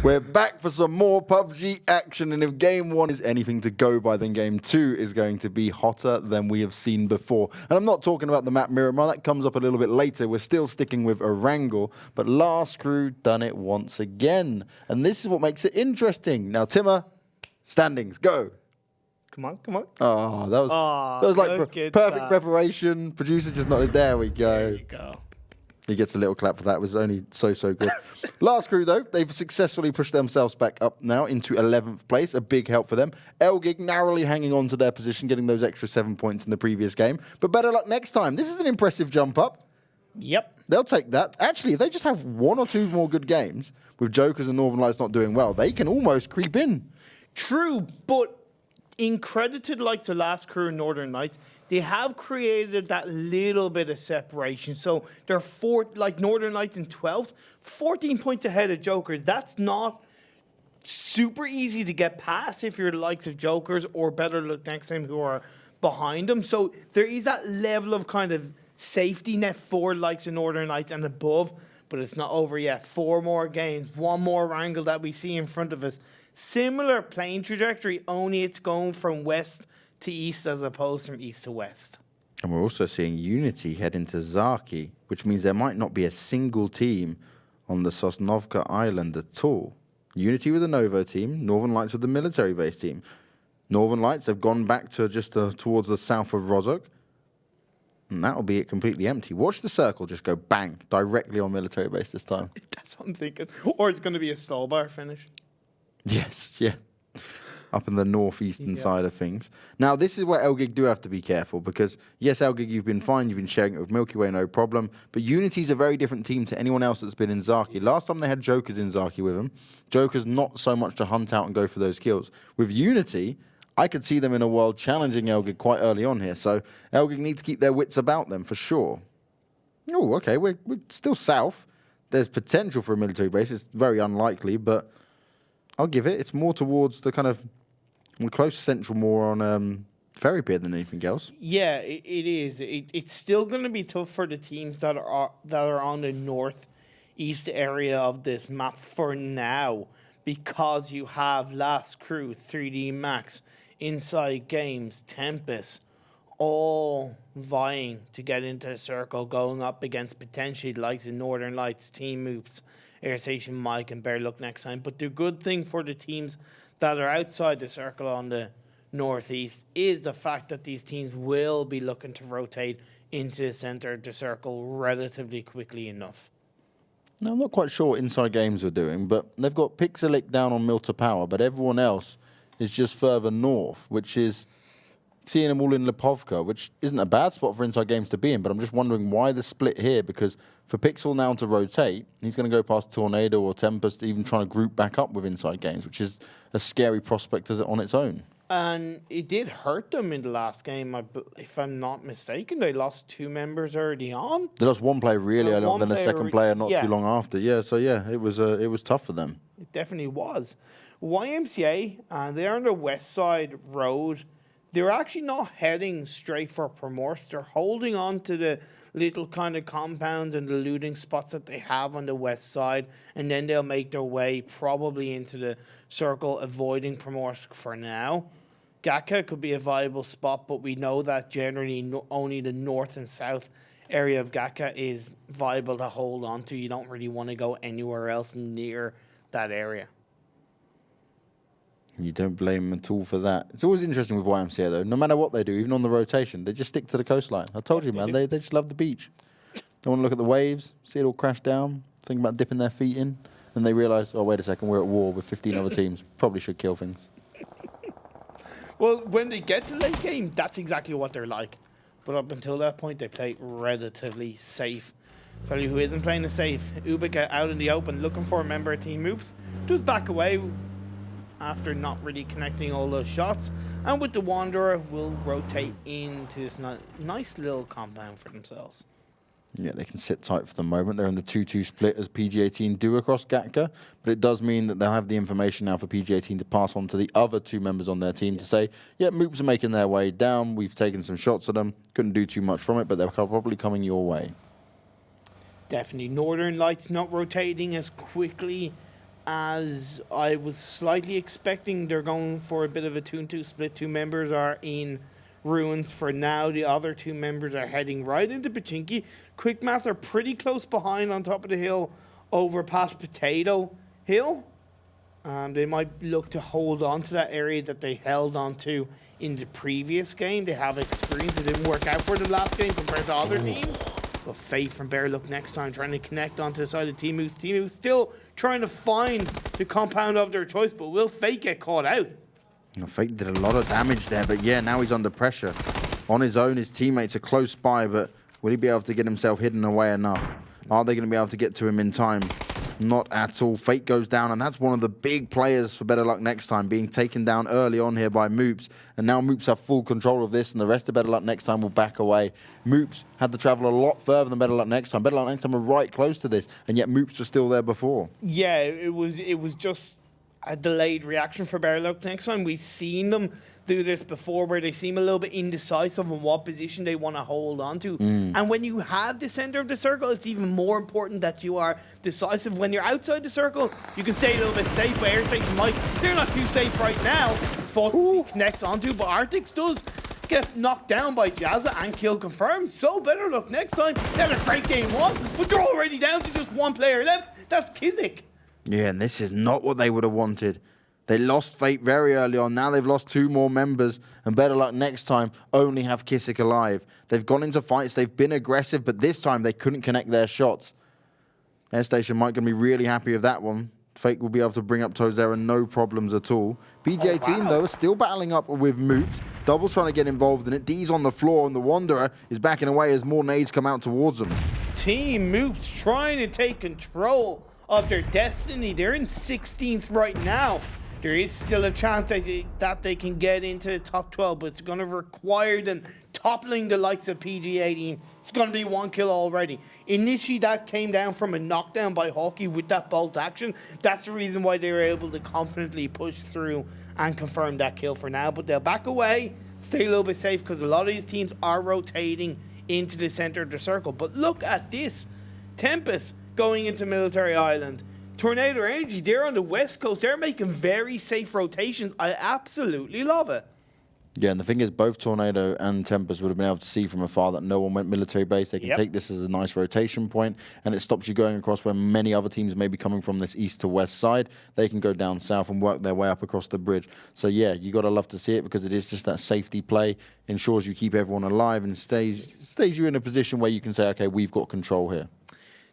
We're back for some more PUBG action, and if Game 1 is anything to go by, then Game 2 is going to be hotter than we have seen before. And I'm not talking about the map Miramar, that comes up a little bit later. We're still sticking with Erangel, but Last Crew done it once again. And this is what makes it interesting. Now, Timmer, standings, go. Come on, come on. Oh, that was like perfect preparation. Producer just nodded. There we go. There you go. He gets a little clap for that. It was only so good. Last Crew, though, they've successfully pushed themselves back up now into 11th place. A big help for them. ELGIG narrowly hanging on to their position, getting those extra 7 points in the previous game. But better luck next time. This is an impressive jump up. Yep. They'll take that. Actually, if they just have one or two more good games, with Jokers and Northern Lights not doing well, they can almost creep in. True, but in credit to the likes of Last Crew and Northern Lights, they have created that little bit of separation. So they're like Northern Lights in 12th, 14 points ahead of Jokers. That's not super easy to get past if you're the likes of Jokers or BetterLuckNxTime who are behind them. So there is that level of kind of safety net for the likes of Northern Lights and above, but it's not over yet. 4 more games, 1 more angle that we see in front of us. Similar playing trajectory, only it's going from west to east as opposed from east to west. And we're also seeing Unity head into Zaki, which means there might not be a single team on the Sosnovka Island at all. Unity with the Novo team, Northern Lights with the military base team. Northern Lights have gone back to just towards the south of Rozhok. And that'll be it completely empty. Watch the circle just go bang, directly on military base this time. That's what I'm thinking. Or it's going to be a stall bar finish. Yes, yeah. Up in the northeastern side of things. Now, this is where ELGIG do have to be careful because, yes, ELGIG, you've been fine. You've been sharing it with Milky Way, no problem. But Unity's a very different team to anyone else that's been in Zaki. Last time they had Jokers in Zaki with them. Jokers not so much to hunt out and go for those kills. With Unity, I could see them in a world challenging ELGIG quite early on here. So ELGIG need to keep their wits about them for sure. Oh, okay, we're still south. There's potential for a military base. It's very unlikely, but I'll give it. It's more towards the kind of close central, more on Ferry Pier than anything else. Yeah, it is. It's still going to be tough for the teams that are on the northeast area of this map for now, because you have Last Crew, 3D Max, InsideGames, Tempest, all vying to get into the circle, going up against potentially the likes of Northern Lights, Team Oops, Airstation, Mike, and BetterLuckNxTime. But the good thing for the teams that are outside the circle on the northeast is the fact that these teams will be looking to rotate into the centre of the circle relatively quickly enough. Now, I'm not quite sure what InsideGames are doing, but they've got Pixelic down on Milta Power, but everyone else is just further north, which is seeing them all in Lipovka, which isn't a bad spot for InsideGames to be in, but I'm just wondering why the split here, because for Pixel now to rotate, he's going to go past Tornado or Tempest, even trying to group back up with InsideGames, which is a scary prospect on its own. And it did hurt them in the last game, if I'm not mistaken. They lost 2 members early on. They lost one player really early on, then a second player not too long after. Yeah, so yeah, it was tough for them. It definitely was. YMCA, they're on the west side road. They're actually not heading straight for Primorsk. They're holding on to the little kind of compounds and the looting spots that they have on the west side, and then they'll make their way probably into the circle, avoiding Primorsk for now. Gatka could be a viable spot, but we know that generally only the north and south area of Gatka is viable to hold on to. You don't really want to go anywhere else near that area. You don't blame them at all for that. It's always interesting with YMCA, though. No matter what they do, even on the rotation, they just stick to the coastline. I told you, man, they just love the beach. They want to look at the waves, see it all crash down, think about dipping their feet in, and they realise, oh, wait a second, we're at war with 15 other teams. Probably should kill things. Well, when they get to late game, that's exactly what they're like. But up until that point, they play relatively safe. Tell you who isn't playing it safe. Ubika out in the open, looking for a member of Team Oops. Just back away after not really connecting all those shots. And with the Wanderer, will rotate into this nice little compound for themselves. Yeah, they can sit tight for the moment. They're in the 2-2 split as PG18 do across Gatka, but it does mean that they'll have the information now for PG18 to pass on to the other 2 members on their team to say, yeah, Moops are making their way down. We've taken some shots at them. Couldn't do too much from it, but they're probably coming your way. Definitely. Northern Lights not rotating as quickly as I was slightly expecting. They're going for a bit of a 2-2 split. 2 members are in ruins for now. The other 2 members are heading right into Pachinki. Quick Math are pretty close behind on top of the hill over past Potato Hill. They might look to hold on to that area that they held on to in the previous game. They have experience. It didn't work out for them last game compared to other teams. But Faith from BetterLuckNxTime trying to connect onto the side of Timu. Timu still trying to find the compound of their choice, but will Fate get caught out? Fate did a lot of damage there, but yeah, now he's under pressure. On his own, his teammates are close by, but will he be able to get himself hidden away enough? Are they going to be able to get to him in time? Not at all. Fate goes down, and that's one of the big players for BetterLuckNxTime, being taken down early on here by Moops. And now Moops have full control of this, and the rest of BetterLuckNxTime will back away. Moops had to travel a lot further than BetterLuckNxTime. BetterLuckNxTime were right close to this, and yet Moops was still there before. Yeah, it was just a delayed reaction for BetterLuckNxTime. We've seen them do this before, where they seem a little bit indecisive on what position they want to hold on to. And when you have the center of the circle, it's even more important that you are decisive. When you're outside the circle, you can stay a little bit safe, but Airstation might. They're not too safe right now. It's Faultlessly connects onto, but Arctics does get knocked down by Jazza and kill confirmed. So BetterLuckNxTime. They had a great game 1, but they're already down to just 1 player left. That's ghostar. Yeah, and this is not what they would have wanted. They lost Fate very early on. Now they've lost 2 more members, and BetterLuckNxTime only have ghostar alive. They've gone into fights. They've been aggressive, but this time they couldn't connect their shots. Airstation might going to be really happy with that one. Fate will be able to bring up ToWzErA, no problems at all. PG18, though, is still battling up with Moops. Double's trying to get involved in it. D's on the floor, and the Wanderer is backing away as more nades come out towards them. Team Moops trying to take control of their destiny. They're in 16th right now. There is still a chance that they can get into the top 12, but it's going to require them toppling the likes of PG18. It's going to be 1 kill already. Initially, that came down from a knockdown by Hawkey with that bolt action. That's the reason why they were able to confidently push through and confirm that kill for now. But they'll back away, stay a little bit safe, because a lot of these teams are rotating into the center of the circle. But look at this. Tempest going into Military Island. Tornado Energy, they're on the west coast. They're making very safe rotations. I absolutely love it. Yeah, and the thing is, both Tornado and Tempest would have been able to see from afar that no one went military base. They can take this as a nice rotation point, and it stops you going across where many other teams may be coming from this east to west side. They can go down south and work their way up across the bridge. So yeah, you got to love to see it, because it is just that safety play, ensures you keep everyone alive and stays you in a position where you can say, okay, we've got control here.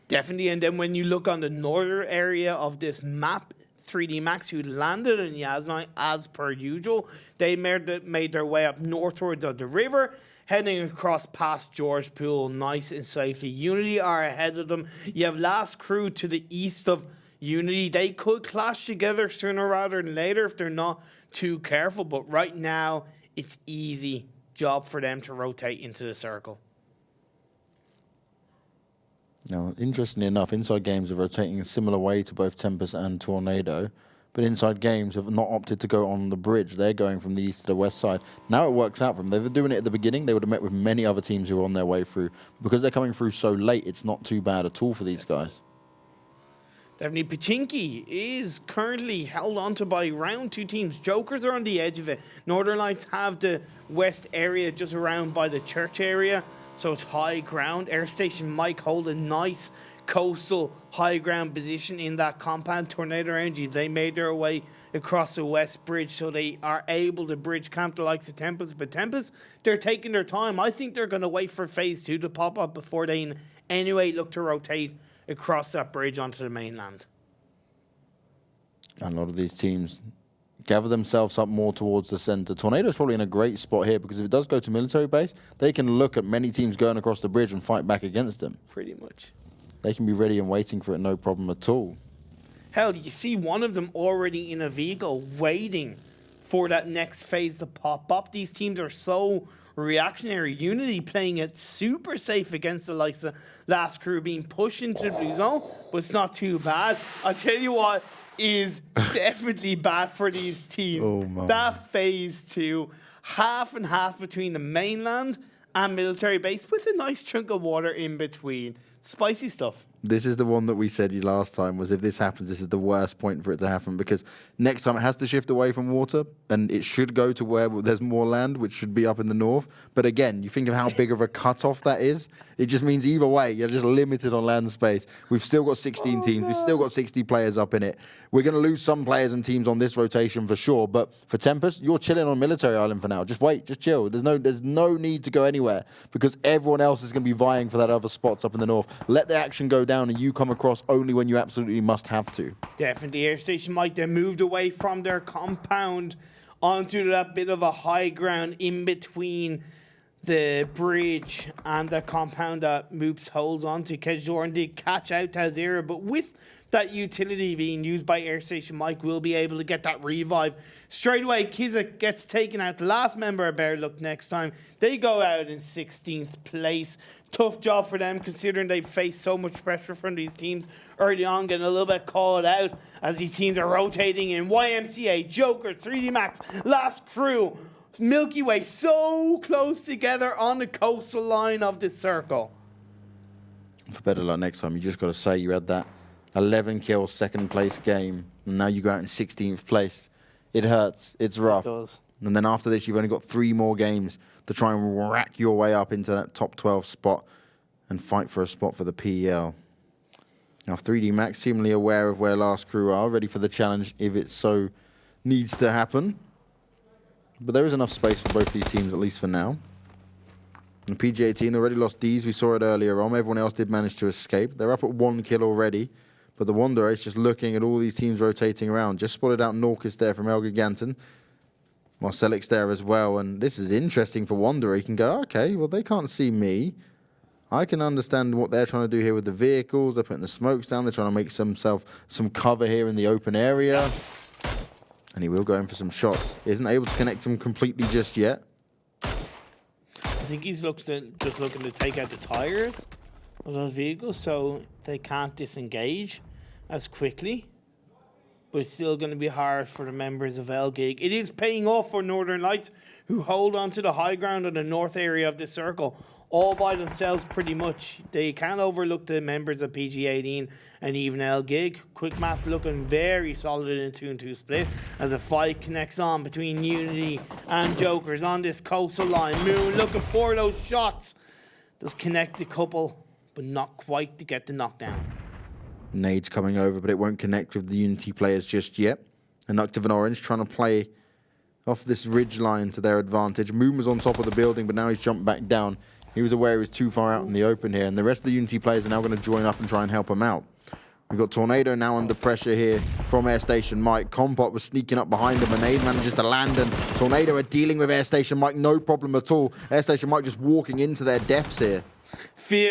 Definitely, and then when you look on the northern area of this map, 3D Max, who landed in Yasnai as per usual, they made their way up northwards of the river, heading across past George Pool, nice and safely. Unity are ahead of them. You have Last Crew to the east of Unity. They could clash together sooner rather than later if they're not too careful, but right now, it's easy job for them to rotate into the circle. Now, interestingly enough, InsideGames are rotating a similar way to both Tempest and Tornado, but InsideGames have not opted to go on the bridge. They're going from the east to the west side. Now it works out for them. They were doing it at the beginning. They would have met with many other teams who were on their way through. Because they're coming through so late, it's not too bad at all for these guys. Definitely, Pachinki is currently held onto by round 2 teams. Jokers are on the edge of it. Northern Lights have the west area just around by the church area. So it's high ground. Airstation might hold a nice coastal high ground position in that compound. Tornado Energy, they made their way across the west bridge, so they are able to bridge camp the likes of Tempest. But Tempest, they're taking their time. I think they're going to wait for phase 2 to pop up before they in any way look to rotate across that bridge onto the mainland. And a lot of these teams gather themselves up more towards the center. Tornado's probably in a great spot here, because if it does go to military base, they can look at many teams going across the bridge and fight back against them. Pretty much. They can be ready and waiting for it, no problem at all. Hell, you see one of them already in a vehicle waiting for that next phase to pop up. These teams are so reactionary. Unity playing it super safe against the likes of Last Crew being pushed into the blue zone, but it's not too bad. I'll tell you what is definitely bad for these teams. Oh, man. That phase 2, half and half between the mainland and military base with a nice chunk of water in between. Spicy stuff. This is the one that we said last time, was if this happens, this is the worst point for it to happen, because next time it has to shift away from water, and it should go to where there's more land, which should be up in the north. But again, you think of how big of a cutoff that is. It just means either way, you're just limited on land space. We've still got 16 teams. We've still got 60 players up in it. We're going to lose some players and teams on this rotation for sure. But for Tempest, you're chilling on Military Island for now. Just wait. Just chill. There's no need to go anywhere, because everyone else is going to be vying for that other spots up in the north. Let the action go down, and you come across only when you absolutely must have to. Definitely. Airstation Mike, they moved away from their compound onto that bit of a high ground in between the bridge and the compound that Moops holds onto. Jordan did catch out ToWzErA, but with that utility being used by Airstation Mike, will be able to get that revive. Straight away, Kizik gets taken out. The last member of BetterLuckNxTime. They go out in 16th place. Tough job for them, considering they face so much pressure from these teams early on, getting a little bit called out as these teams are rotating in. YMCA, Jokers, 3D Max, Last Crew, Milky Way, so close together on the coastal line of the circle. For BetterLuckNxTime, you just got to say you had that 11 kill second place game, and now you go out in 16th place. It hurts. It's rough. It does. And then after this, you've only got 3 more games to try and rack your way up into that top 12 spot and fight for a spot for the PEL. Now, 3D Max seemingly aware of where Last Crew are, ready for the challenge if it so needs to happen. But there is enough space for both these teams, at least for now. And PG-18 already lost D's. We saw it earlier on. Everyone else did manage to escape. They're up at 1 kill already. But the Wanderer is just looking at all these teams rotating around. Just spotted out KnorkiS there from ELGIGANTEN. Marcelek's there as well. And this is interesting for Wanderer. He can go, okay, well, they can't see me. I can understand what they're trying to do here with the vehicles. They're putting the smokes down. They're trying to make themselves some cover here in the open area. And he will go in for some shots. He isn't able to connect them completely just yet. I think he's just looking to take out the tires of those vehicles so they can't disengage as quickly. But it's still going to be hard for the members of ELGIG. It is paying off for Northern Lights, who hold on to the high ground in the north area of the circle all by themselves pretty much. They can't overlook the members of PG-18 and even ELGIG. Quick math looking very solid in a 2-2 split as the fight connects on between Unity and Jokers on this coastal line. Moon looking for those shots. Does connect a couple, but not quite to get the knockdown. Nades coming over, but it won't connect with the Unity players just yet. And Active and Orange trying to play off this ridge line to their advantage. Moon was on top of the building, but now he's jumped back down. He was aware he was too far out in the open here, and the rest of the Unity players are now going to join up and try and help him out. We've got Tornado now under pressure here from Airstation Mike. Compot was sneaking up behind him, and Aid manages to land, and Tornado are dealing with Airstation Mike, no problem at all. Airstation Mike just walking into their deaths here.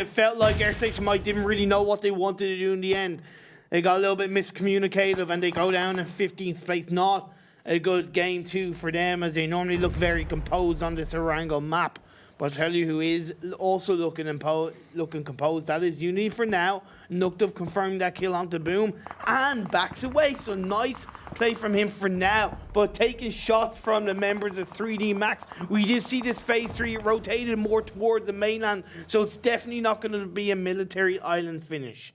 Felt like Airstation Mike didn't really know what they wanted to do in the end. They got a little bit miscommunicative, and they go down in 15th place. Not a good game two for them, as they normally look very composed on this Erangel map. But I'll tell you who is also looking composed. That is Unity for now. Nukdov confirmed that kill onto Boom and backs away. So nice play from him for now. But taking shots from the members of 3D Max. We did see this phase 3 rotated more towards the mainland. So it's definitely not going to be a military island finish.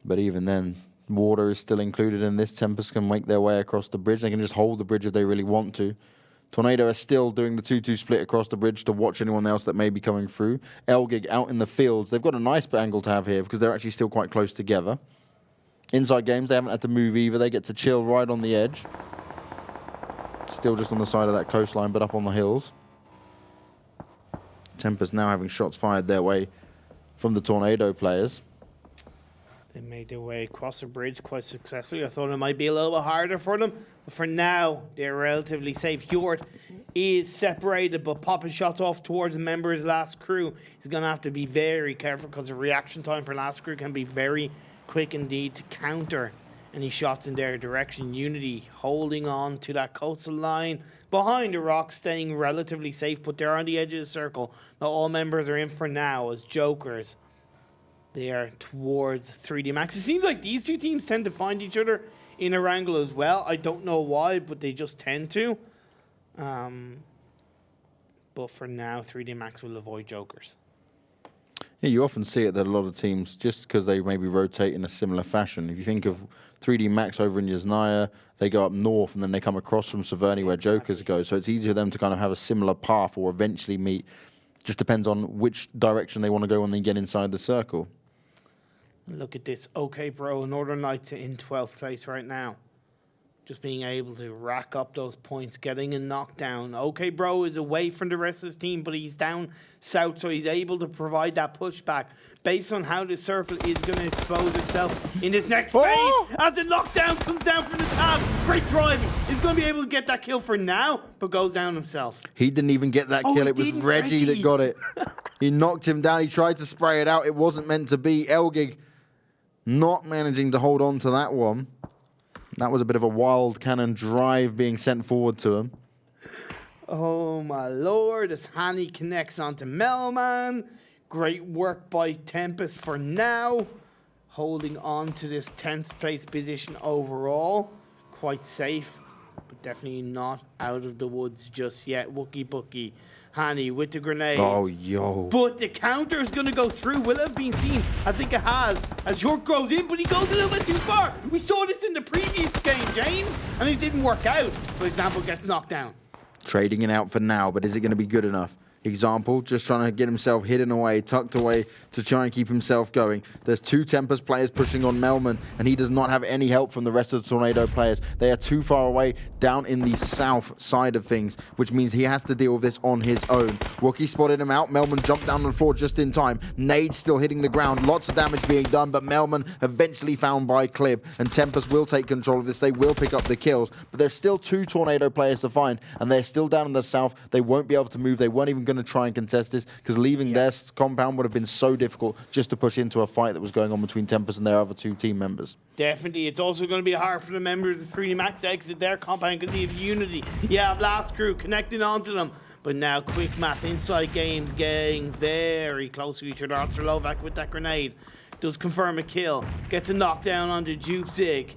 But even then, water is still included in this. Tempest can make their way across the bridge. They can just hold the bridge if they really want to. Tornado are still doing the 2-2 split across the bridge to watch anyone else that may be coming through. ELGIG out in the fields. They've got a nice angle to have here because they're actually still quite close together. InsideGames, they haven't had to move either. They get to chill right on the edge. Still just on the side of that coastline, but up on the hills. Tempest now having shots fired their way from the Tornado players. They made their way across the bridge quite successfully. I thought it might be a little bit harder for them. But for now, they're relatively safe. Hjort is separated, but popping shots off towards the members' Last Crew. He's going to have to be very careful because the reaction time for Last Crew can be very quick indeed to counter any shots in their direction. Unity holding on to that coastal line behind the rocks, staying relatively safe, but they're on the edge of the circle. Not all members are in for now as Jokers. They are towards 3D Max. It seems like these two teams tend to find each other in Erangel as well. I don't know why, but they just tend to. But for now, 3D Max will avoid Jokers. Yeah, you often see it that a lot of teams, just because they maybe rotate in a similar fashion. If you think of 3D Max over in Yasnaya, they go up north and then they come across from Severny where Jokers go. So it's easier for them to kind of have a similar path or eventually meet. Just depends on which direction they want to go when they get inside the circle. Look at this. OK, bro. Northern Knights in 12th place right now. Just being able to rack up those points, getting a knockdown. OK, bro is away from the rest of his team, but he's down south, so he's able to provide that pushback based on how the circle is going to expose itself in this next phase. As the knockdown comes down from the tab, great driving. He's going to be able to get that kill for now, but goes down himself. He didn't even get that kill. It was Reggie that got it. He knocked him down. He tried to spray it out. It wasn't meant to be. Elgig not managing to hold on to that one. That was a bit of a wild cannon drive being sent forward to him. Oh, my lord. As Hani connects onto Melman. Great work by Tempest for now. Holding on to this 10th place position overall. Quite safe, but definitely not out of the woods just yet. Wookie Bookie. Hani with the grenades. Oh, yo. But the counter is going to go through. Will it have been seen? I think it has. As York goes in, but he goes a little bit too far. We saw this in the previous game, James, and it didn't work out. For example, gets knocked down. Trading it out for now, but is it going to be good enough? Example, just trying to get himself hidden away, tucked away to try and keep himself going. There's two Tempest players pushing on Melman, and he does not have any help from the rest of the Tornado players. They are too far away down in the south side of things, which means he has to deal with this on his own. Wookie spotted him out. Melman jumped down on the floor just in time. Nade still hitting the ground. Lots of damage being done, but Melman eventually found by Clib, and Tempest will take control of this. They will pick up the kills, but there's still two Tornado players to find, and they're still down in the south. They won't be able to move. They weren't even going to try and contest this because leaving their compound would have been so difficult just to push into a fight that was going on between Tempest and their other two team members. Definitely. It's also going to be hard for the members of 3D Max to exit their compound because they have Unity. You have Last Crew connecting onto them. But now Quick Math InsideGames getting very close to each other. Odstrelovac with that grenade does confirm a kill. Gets a knockdown onto ToWzErA.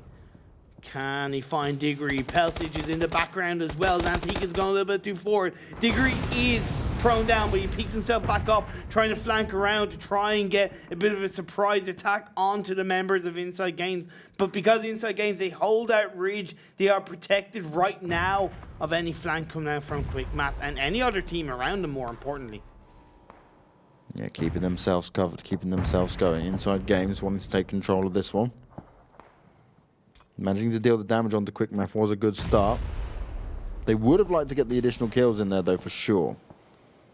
Can he find Diggory? Pelsage is in the background as well. Zampeek is going a little bit too forward. Diggory is prone down, but he peeks himself back up, trying to flank around to try and get a bit of a surprise attack onto the members of InsideGames. But because InsideGames, they hold that ridge, they are protected right now of any flank coming out from Quick Math and any other team around them, more importantly. Yeah, keeping themselves covered, keeping themselves going. InsideGames wanting to take control of this one. Managing to deal the damage onto Quick Math was a good start. They would have liked to get the additional kills in there, though, for sure.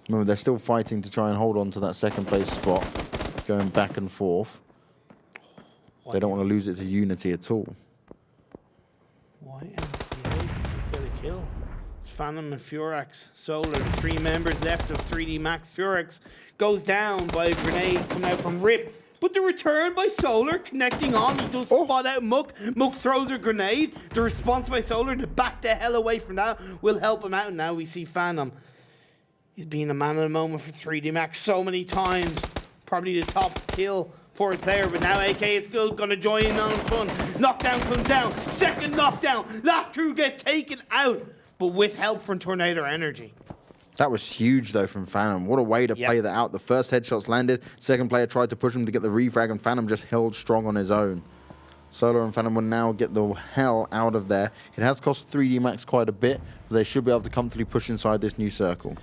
Remember, they're still fighting to try and hold on to that second place spot, going back and forth. They don't want to lose it to Unity at all. Why MCA get a kill? It's Phantom and Furax. Solar, three members left of 3D Max. Furax goes down by a grenade coming out from Rip. But the return by Solar, connecting on, he does spot out Mook. Mook throws a grenade. The response by Solar to back the hell away from that will help him out. Now we see Phantom. He's been a man of the moment for 3D Max so many times. Probably the top kill for his player, but now AK is still going to join in on fun. Knockdown comes down. Second knockdown. Last crew get taken out, but with help from Tornado Energy. That was huge, though, from Phantom. What a way to play that out. The first headshots landed. Second player tried to push him to get the refrag, and Phantom just held strong on his own. Solar and Phantom will now get the hell out of there. It has cost 3D Max quite a bit, but they should be able to comfortably push inside this new circle.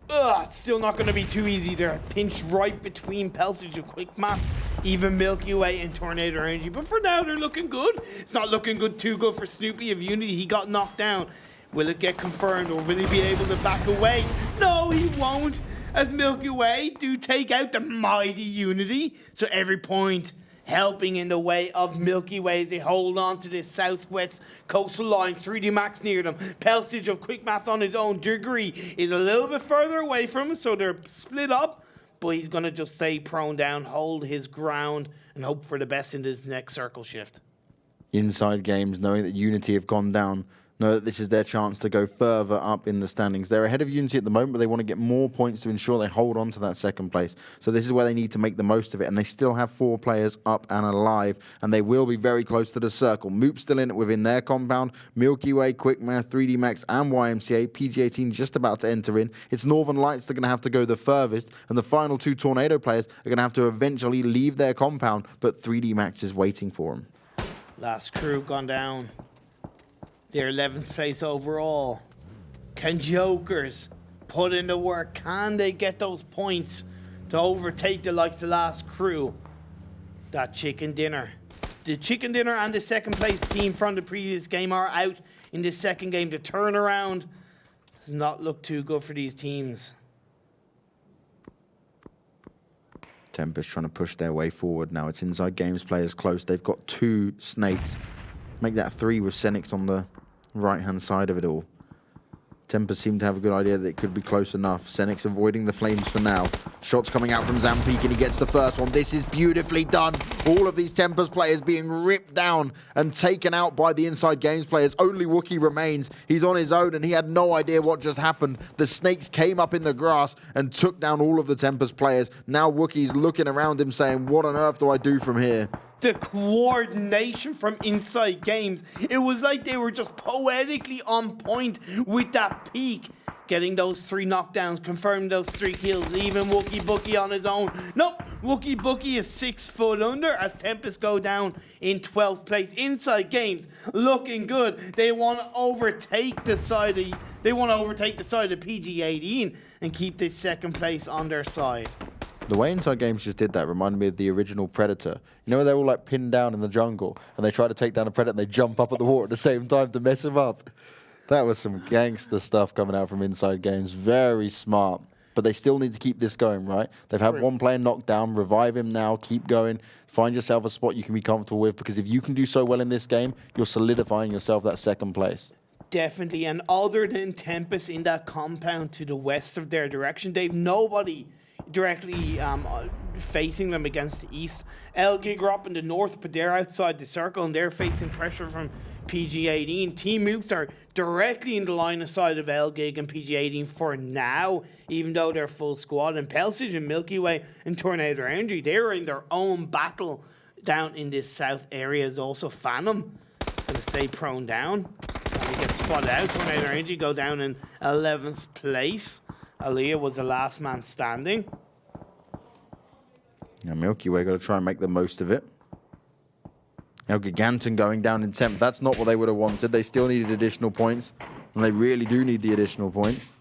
It's still not going to be too easy there. Pinch right between Pelsage and Quick Map, even Milky Way and Tornado Energy. But for now, they're looking good. It's not looking too good for Snoopy of Unity. He got knocked down. Will it get confirmed, or will he be able to back away? No, he won't, as Milky Way do take out the mighty Unity. So every point helping in the way of Milky Way as they hold on to this southwest coastal line. 3D Max near them. Pelsage of Quick Math on his own. Degree is a little bit further away from him, so they're split up. But he's going to just stay prone down, hold his ground, and hope for the best in this next circle shift. InsideGames, knowing that Unity have gone down, know that this is their chance to go further up in the standings. They're ahead of Unity at the moment, but they want to get more points to ensure they hold on to that second place. So this is where they need to make the most of it, and they still have 4 players up and alive, and they will be very close to the circle. Moop still in it within their compound. Milky Way, Quick Math, 3D Max, and YMCA. PG18 just about to enter in. It's Northern Lights that are going to have to go the furthest, and the final 2 Tornado players are going to have to eventually leave their compound, but 3D Max is waiting for them. Last crew gone down. They're 11th place overall. Can Jokers put in the work? Can they get those points to overtake the likes of the last crew? That chicken dinner. The chicken dinner and the second place team from the previous game are out in the second game. The turnaround does not look too good for these teams. Tempest trying to push their way forward now. It's InsideGames players close. They've got 2 snakes. Make that 3 with seniks on the right-hand side of it all. Tempest seem to have a good idea that it could be close enough. seniks avoiding the flames for now. Shots coming out from Zampeek, and he gets the first one. This is beautifully done. All of these Tempest players being ripped down and taken out by the InsideGames players. Only Wookie remains. He's on his own, and he had no idea what just happened. The snakes came up in the grass and took down all of the Tempest players. Now Wookie's looking around him saying, what on earth do I do from here? The coordination from InsideGames. It was like they were just poetically on point with that peak. Getting those 3 knockdowns, confirming those 3 kills, leaving Wookie Bookie on his own. Nope, Wookie Bookie is 6 foot under as Tempest go down in 12th place. InsideGames looking good. They want to overtake the side of PG18 and keep the second place on their side. The way InsideGames just did that reminded me of the original Predator. You know where they're all like pinned down in the jungle and they try to take down a Predator and they jump up at the water at the same time to mess him up? That was some gangster stuff coming out from InsideGames. Very smart. But they still need to keep this going, right? They've had 1 player knocked down. Revive him now. Keep going. Find yourself a spot you can be comfortable with, because if you can do so well in this game, you're solidifying yourself that second place. Definitely. And other than Tempest in that compound to the west of their direction, they've nobody directly facing them against the east. ELGIG are up in the north, but they're outside the circle and they're facing pressure from PG18. Team Moops are directly in the line of sight of ELGIG and PG18 for now, even though they're full squad. And Pelsage and Milky Way and Tornado Energy, they're in their own battle down in this south area. Is also Phantom gonna stay prone down. And he gets spotted out. Tornado Energy go down in 11th place. Aliyah was the last man standing. Now Milky Way got to try and make the most of it. ELGIGANTEN going down in 10th. That's not what they would have wanted. They still needed additional points, and they really do need the additional points.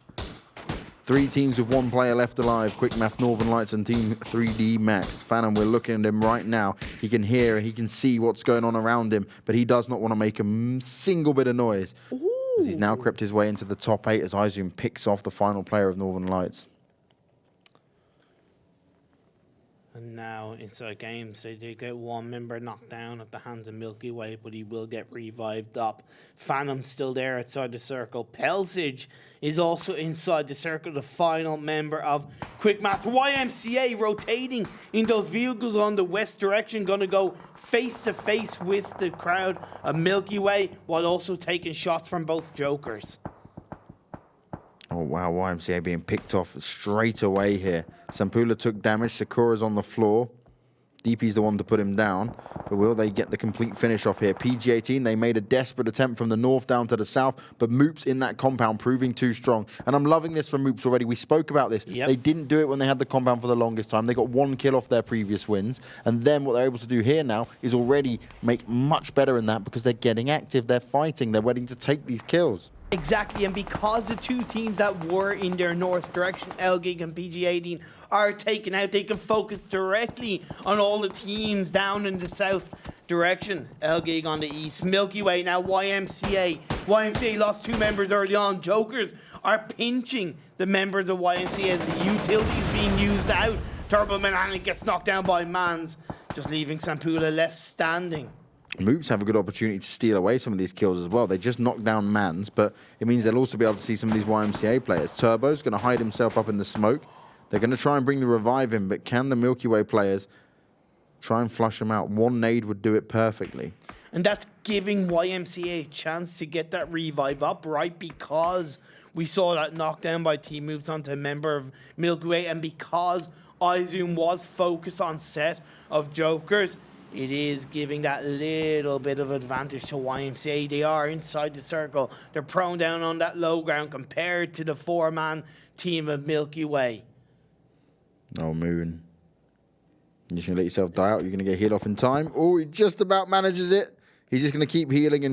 3 teams with 1 player left alive. Quick Math, Northern Lights, and Team 3D Max. Phantom, we're looking at him right now. He can hear and he can see what's going on around him, but he does not want to make a single bit of noise. As he's now crept his way into the top 8 as Izum picks off the final player of Northern Lights. And now InsideGames, they did get 1 member knocked down at the hands of Milky Way, but he will get revived up. Phantom's still there outside the circle. Pelsage is also inside the circle, the final member of Quick Math. YMCA rotating in those vehicles on the west direction, going to go face to face with the crowd of Milky Way, while also taking shots from both Jokers. Oh, wow, YMCA being picked off straight away here. Sampula took damage. Sakura's on the floor. DP's the one to put him down. But will they get the complete finish off here? PG18, they made a desperate attempt from the north down to the south, but Moops in that compound proving too strong. And I'm loving this from Moops already. We spoke about this. Yep. They didn't do it when they had the compound for the longest time. They got 1 kill off their previous wins. And then what they're able to do here now is already make much better in that, because they're getting active, they're fighting, they're waiting to take these kills. Exactly, and because the 2 teams that were in their north direction, ELGIG and PG18, are taken out, they can focus directly on all the teams down in the south direction. ELGIG on the east, Milky Way now, YMCA. YMCA lost 2 members early on. Jokers are pinching the members of YMCA as the utilities being used out. Turbo Mananic gets knocked down by Mans, just leaving Sampula left standing. Moops have a good opportunity to steal away some of these kills as well. They just knocked down Mans, but it means they'll also be able to see some of these YMCA players. Turbo's going to hide himself up in the smoke. They're going to try and bring the revive in, but can the Milky Way players try and flush him out? 1 nade would do it perfectly. And that's giving YMCA a chance to get that revive up, right? Because we saw that knockdown by Team Moves onto a member of Milky Way, and because iZoom was focused on set of Jokers, it is giving that little bit of advantage to YMCA. They are inside the circle. They're prone down on that low ground compared to the 4-man team of Milky Way. Oh, Moon. You're just going to let yourself die out. You're going to get healed off in time. Oh, he just about manages it. He's just going to keep healing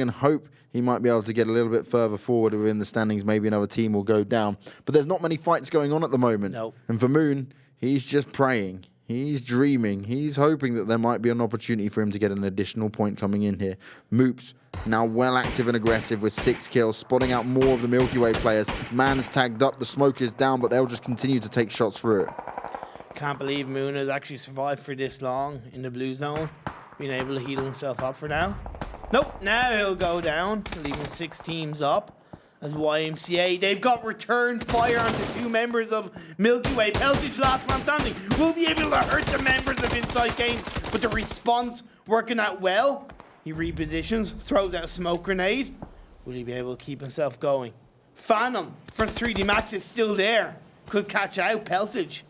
and hope he might be able to get a little bit further forward within the standings. Maybe another team will go down. But there's not many fights going on at the moment. Nope. And for Moon, he's just praying. He's dreaming. He's hoping that there might be an opportunity for him to get an additional point coming in here. Moops, now well active and aggressive with 6 kills, spotting out more of the Milky Way players. Man's tagged up. The smoke is down, but they'll just continue to take shots through it. Can't believe Moon has actually survived for this long in the blue zone. Being able to heal himself up for now. Nope, now he'll go down, leaving 6 teams up. As YMCA, they've got return fire onto 2 members of Milky Way. Peltage, last man standing, will be able to hurt the members of InsideGames, but the response working out well. He repositions, throws out a smoke grenade. Will he be able to keep himself going? Phantom for 3D Max is still there. Could catch out Peltage,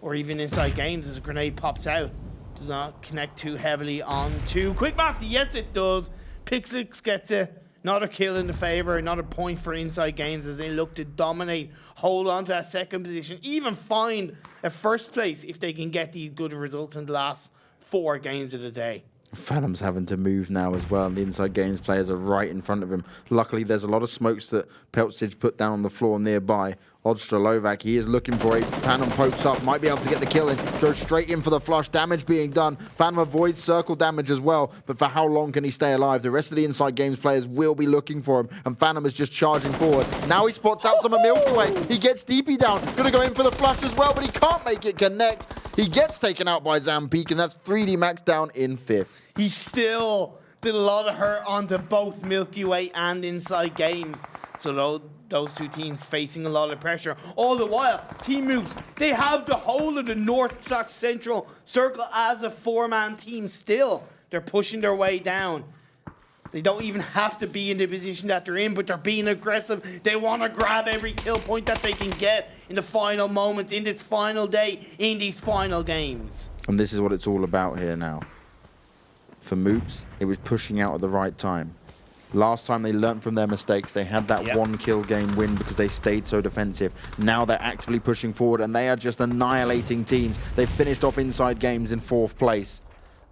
or even InsideGames as a grenade pops out. Does not connect too heavily onto Quick Math. Yes, it does. Pixix gets it. Not a kill in the favor, not a point for InsideGames as they look to dominate, hold on to that second position, even find a first place if they can get these good results in the last 4 games of the day. Phantom's having to move now as well, and the InsideGames players are right in front of him. Luckily, there's a lot of smokes that Peltzage put down on the floor nearby. Odstrelovac, he is looking for it. Phantom pokes up, might be able to get the kill in. Goes straight in for the flush. Damage being done. Phantom avoids circle damage as well, but for how long can he stay alive? The rest of the InsideGames players will be looking for him, and Phantom is just charging forward. Now he spots out some of Milky Way. He gets DP down. Gonna go in for the flush as well, but he can't make it connect. He gets taken out by Zampeek, and that's 3D Max down in 5th. He still did a lot of hurt onto both Milky Way and InsideGames. So those 2 teams facing a lot of pressure. All the while, Team Moves, they have the whole of the north/central circle as a 4-man team still. They're pushing their way down. They don't even have to be in the position that they're in, but they're being aggressive. They want to grab every kill point that they can get in the final moments, in this final day, in these final games. And this is what it's all about here now. For Moops, it was pushing out at the right time. Last time they learnt from their mistakes. They had that 1 kill game win because they stayed so defensive. Now they're actively pushing forward, and they are just annihilating teams. They finished off InsideGames in 4th place.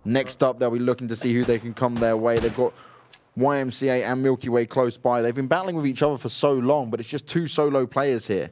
Next up, they'll be looking to see who they can come their way. They've got YMCA and Milky Way close by. They've been battling with each other for so long, but it's just 2 solo players here.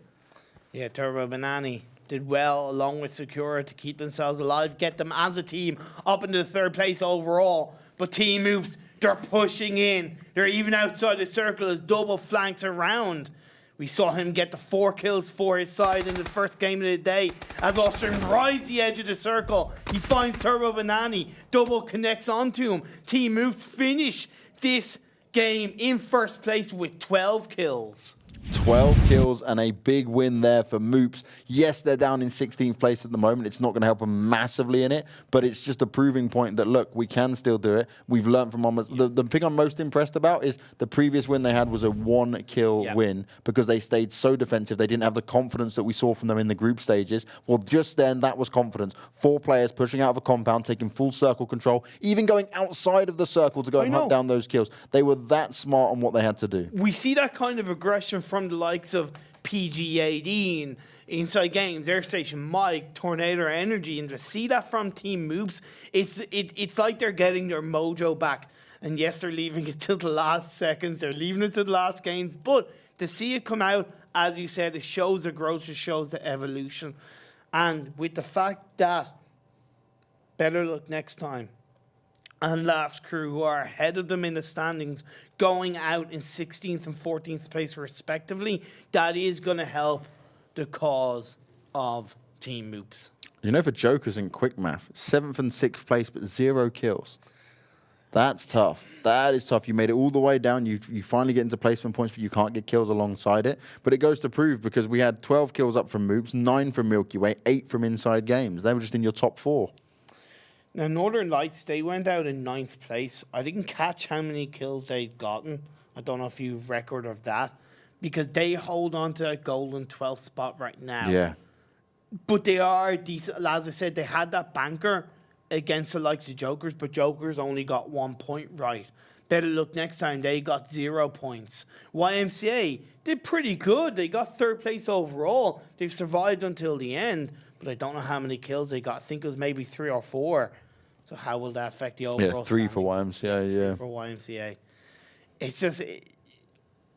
Yeah, Turbo Banani did well along with Sakura to keep themselves alive, get them as a team up into the 3rd place overall. But Team Moves, they're pushing in. They're even outside the circle as double flanks around. We saw him get the 4 kills for his side in the first game of the day as Austrian rides the edge of the circle. He finds Turbo Banani, double connects onto him. Team Moves finish this game in 1st place with 12 kills. 12 kills and a big win there for Moops. Yes, they're down in 16th place at the moment. It's not going to help them massively in it, but it's just a proving point that, look, we can still do it. We've learned from almost... The thing I'm most impressed about is the previous win they had was a 1-kill win because they stayed so defensive. They didn't have the confidence that we saw from them in the group stages. Well, just then, that was confidence. 4 players pushing out of a compound, taking full circle control, even going outside of the circle to go and hunt down those kills. They were that smart on what they had to do. We see that kind of aggression from the likes of PG18, InsideGames, Airstation, Mike, Tornado Energy, and to see that from Team Moves, it's like they're getting their mojo back. And yes, they're leaving it till the last seconds, they're leaving it to the last games, but to see it come out, as you said, it shows the growth, it shows the evolution. And with the fact that BetterLuckNxTime and Last Crew, who are ahead of them in the standings, going out in 16th and 14th place respectively, that is going to help the cause of Team Moops. You know, for Jokers and Quick Math, 7th and 6th place, but 0 kills. That's tough. That is tough. You made it all the way down. You finally get into placement points, but you can't get kills alongside it. But it goes to prove, because we had 12 kills up from Moops, 9 from Milky Way, 8 from InsideGames. They were just in your top 4. Now, Northern Lights, they went out in 9th place. I didn't catch how many kills they'd gotten. I don't know if you've record of that. Because they hold on to that golden 12th spot right now. Yeah. But they are decent. As I said, they had that banker against the likes of Jokers, but Jokers only got 1 point right. BetterLuckNxTime, they got 0 points. YMCA did pretty good. They got 3rd place overall. They've survived until the end, but I don't know how many kills they got. I think it was maybe 3 or 4. So how will that affect the overall? Yeah, 3 for YMCA, yeah. 3 for YMCA. It's just...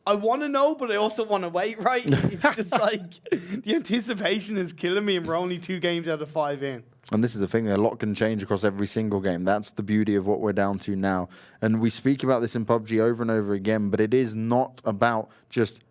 I want to know, but I also want to wait, right? It's just like the anticipation is killing me, and we're only 2 games out of 5 in. And this is the thing, a lot can change across every single game. That's the beauty of what we're down to now. And we speak about this in PUBG over and over again, but it is not about just,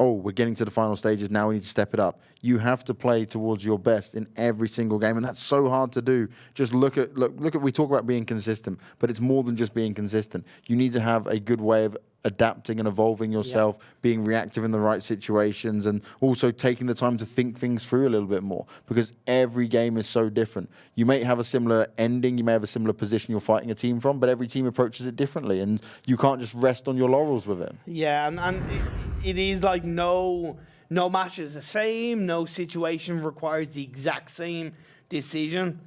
oh, we're getting to the final stages, now we need to step it up. You have to play towards your best in every single game, and that's so hard to do. Just look at, we talk about being consistent, but it's more than just being consistent. You need to have a good way of adapting and evolving yourself, being reactive in the right situations, and also taking the time to think things through a little bit more, because every game is so different. You may have a similar ending, you may have a similar position you're fighting a team from, but every team approaches it differently, and you can't just rest on your laurels with it. Yeah, and it is like no match is the same, no situation requires the exact same decision.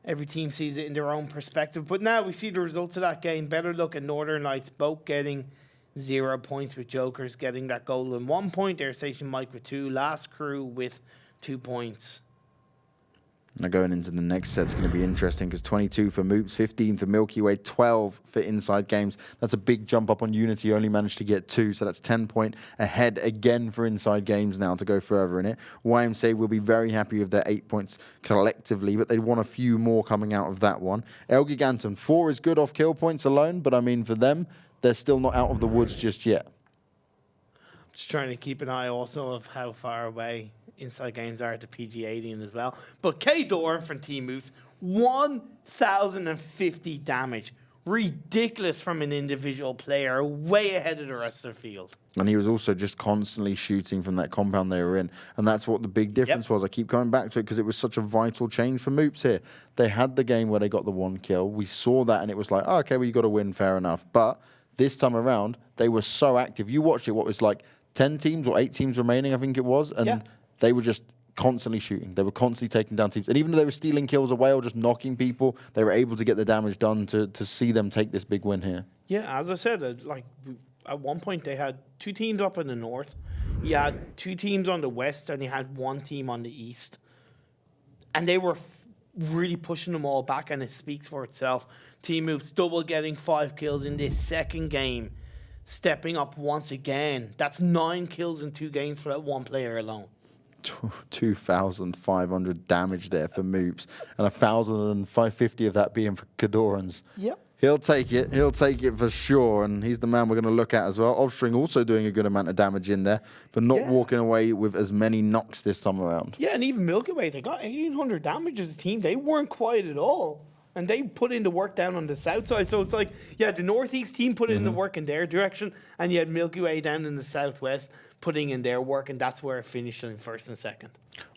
Every team sees it in their own perspective. But now we see the results of that game. Better Luck and Northern Lights both getting 0 points, with Jokers getting that golden 1 point. Airstation Mike with 2. Last Crew with 2 points. Now going into the next set, it's going to be interesting because 22 for Moops, 15 for Milky Way, 12 for InsideGames. That's a big jump up on Unity. Only managed to get 2, so that's 10 point ahead again for InsideGames now to go further in it. YMCA will be very happy with their 8 points collectively, but they want a few more coming out of that one. ELGIGANTEN, 4 is good off kill points alone, but I mean for them, they're still not out of the woods just yet. Just trying to keep an eye also of how far away InsideGames are at the PG-18 as well. But K-Door from Team Moves, 1,050 damage. Ridiculous from an individual player, way ahead of the rest of the field. And he was also just constantly shooting from that compound they were in. And that's what the big difference was. I keep coming back to it because it was such a vital change for Moops here. They had the game where they got the 1 kill. We saw that and it was like, oh, okay, well, you got to win, fair enough. But this time around, they were so active. You watched it, what was like 10 teams or 8 teams remaining, I think it was. And they were just constantly shooting. They were constantly taking down teams. And even though they were stealing kills away or just knocking people, they were able to get the damage done to see them take this big win here. Yeah, as I said, at one point they had 2 teams up in the north. You had 2 teams on the west, and you had 1 team on the east. And they were really pushing them all back, and it speaks for itself. Team Moves double getting 5 kills in this second game, stepping up once again. That's 9 kills in 2 games for that 1 player alone. 2,500 damage there for Moops, and 1,550 of that being for Cadorans. Yep. He'll take it. He'll take it for sure, and he's the man we're going to look at as well. Odstrelovac also doing a good amount of damage in there, but not walking away with as many knocks this time around. Yeah, and even Milky Way, they got 1,800 damage as a team. They weren't quiet at all. And they put in the work down on the south side. So it's like, the northeast team put in the work in their direction, and you had Milky Way down in the southwest putting in their work, and that's where it finished in first and second.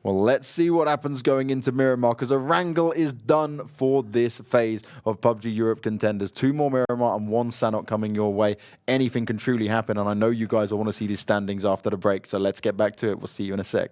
Well, let's see what happens going into Miramar, because Erangel is done for this phase of PUBG Europe Contenders. 2 more Miramar and 1 Sanok coming your way. Anything can truly happen, and I know you guys will want to see these standings after the break, so let's get back to it. We'll see you in a sec.